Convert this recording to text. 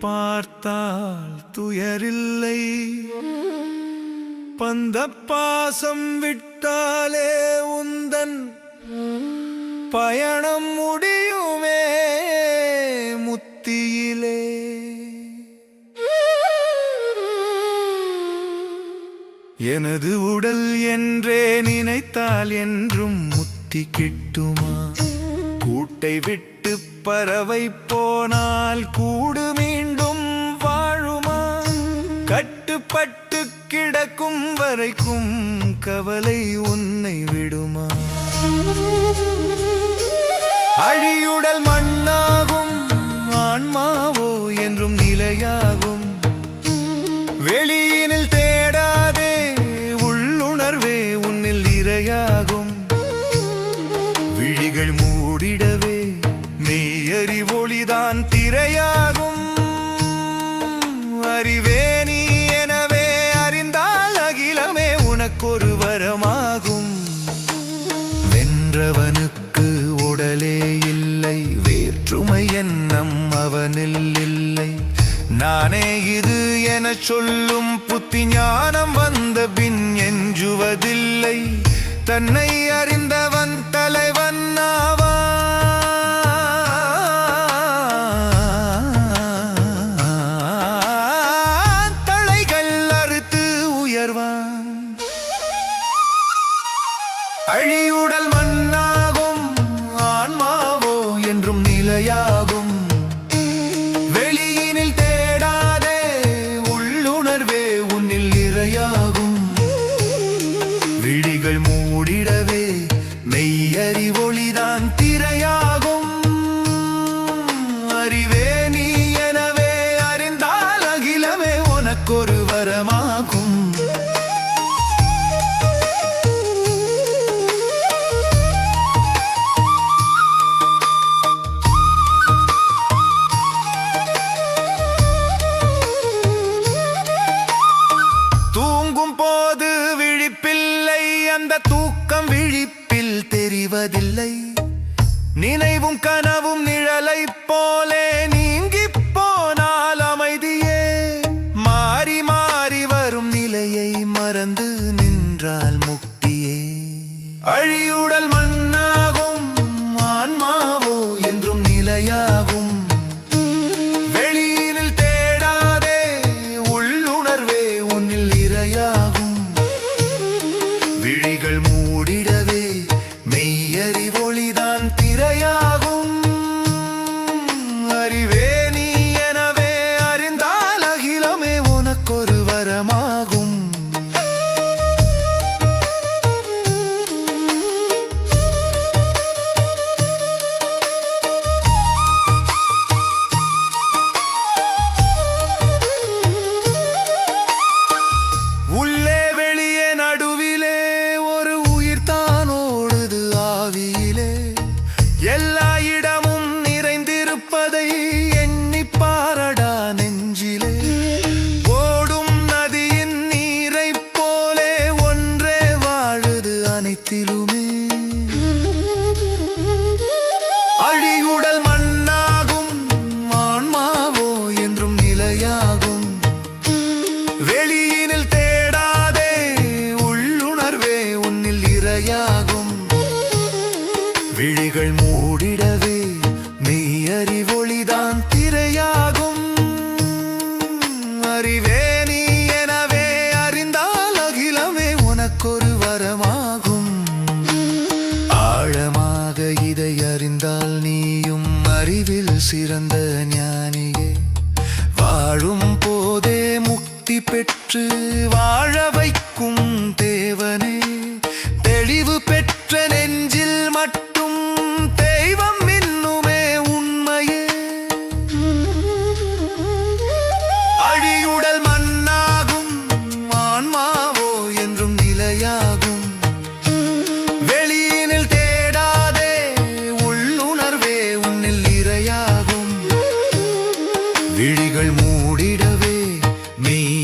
பார்த்தால் துயரில்லை, பந்த பாசம் விட்டாலே உந்தன் பயணம் முடியுமே முத்தியிலே. எனது உடல் என்றே நினைத்தால் என்றும் முத்தி கிட்டுமா? கூட்டை விட்டு பறவை போனால் கூடு மீண்டும் வாழுமா? கட்டுப்பட்டு கிடக்கும் வரைக்கும் கவலை உன்னை விடுமா? அழியுடல் மண்ணாகும், ஆன்மாவோ என்றும் நிலையாகும். வெளியினில் தேடாதே, உள்ளுணர்வே உன்னில் இரையாகும். விழிகள் மூடிடவே மெய்யறி ஒளிதான் திரையாகும். அறிவே நீ எனவே அறிந்தால் அகிலமே உனக்கொரு வரமாகும். வென்றவனுக்கு உடலே இல்லை, வேற்றுமை எண்ணம் அவனில் இல்லை. நானே இது என சொல்லும் புத்தி ஞானம் வந்த பின் எஞ்சுவதில்லை. தன்னை அறிந்தவன் தலைவன் ஆவான். தலைகள் அறுத்து உயர்வான். அழியுடல் மண்ணாகும், ஆன்மாவோ என்றும் நிலையாகும். வெளியினில் தேடாதே, உள்ளுணர்வே உன்னில் இரையாகும். விழிகள் மூடிடவே மெய்யறி ஒளிதான் திரையாகும். அறிவே நீ எனவே அறிந்தால் அகிலமே உனக்கொரு வரமாகும். போது விழிப்பில்லை, அந்த தூக்கம் விழிப்பில் தெரிவதில்லை. நினைவும் கனவும் நிழலை போலே நீங்கி போனால் அமைதியே. மாறி மாறி வரும் நிலையை மறந்து நின்றால் முக்தியே. அழியுடல் மண்ணாகும், ஆன்மாவோ என்றும் நிலையாகும். வெளியினில் தேடாதே, உள்ளுணர்வே உன்னில் இரையாகும். விழிகள் மூடிடவே மெய்யறி ஒளிதான் திரையாகும். அறிவே நீ எனவே அறிந்தால் அகிலமே உனக்கொரு வரமாகும். உள்ளே வெளியே நடுவிலே ஒரு உயிர் தான் ஓடுது ஆவியிலே. எல்லா இடமும் நிறைந்திருப்பதை எண்ணி பாரடா நெஞ்சிலே. ஓடும் நதியின் நீரை போலே ஒன்றே வாழுது அனைத்திலுமே. அழியுடல் மண்ணாகும், ஆன்மாவோ என்றும் நிலையாகும். வெளியினில் தேடாதே, உள்ளுணர்வே உன்னில் இரையாகும். விழிகள் மூடிடவே மெய்யறி ஒளிதான் திரையாகும். அறிவே நீ எனவே அறிந்தால் அகிலமே உனக்கொரு வரமாகும். ஆழமாக இதை அறிந்தால் நீயும் அறிவில் சிறந்த ஞானியே. வாழும் போதே முக்தி பெற்று வாழ வைக்கும் தேவனே. தெளிவு பெற்ற நெஞ்சில் மட்டும் தெய்வம் இன்னுமே உண்மையே. அழியுடல் மண்ணாகும், ஆன்மாவோ என்றும் நிலையாகும். வெளியினில் தேடாதே, உள்ளுணர்வே உன்னில் இரையாகும். விழிகள் மூடிடவே மெய்